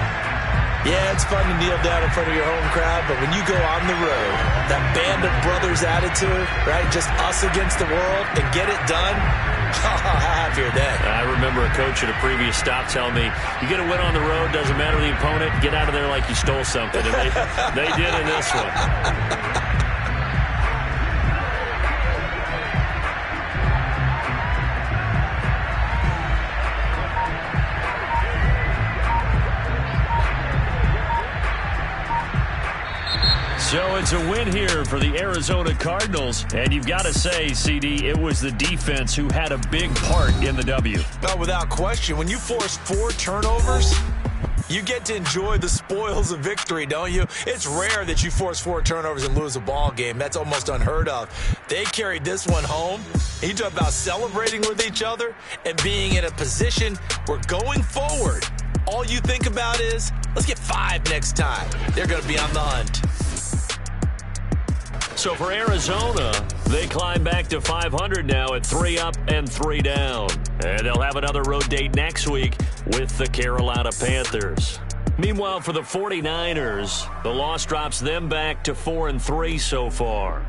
Yeah, it's fun to kneel down in front of your home crowd, but when you go on the road, that band of brothers attitude, right, just us against the world, and get it done, how happy are they? I remember a coach at a previous stop telling me, you get a win on the road, doesn't matter the opponent, get out of there like you stole something. And they did in this one. So it's a win here for the Arizona Cardinals. And you've got to say, CD, it was the defense who had a big part in the W. No, without question. When you force 4 turnovers, you get to enjoy the spoils of victory, don't you? It's rare that you force 4 turnovers and lose a ball game. That's almost unheard of. They carried this one home. You talk about celebrating with each other and being in a position where going forward, all you think about is, let's get 5 next time. They're going to be on the hunt. So for Arizona, they climb back to 500 now at 3 up and 3 down. And they'll have another road date next week with the Carolina Panthers. Meanwhile, for the 49ers, the loss drops them back to 4 and 3 so far.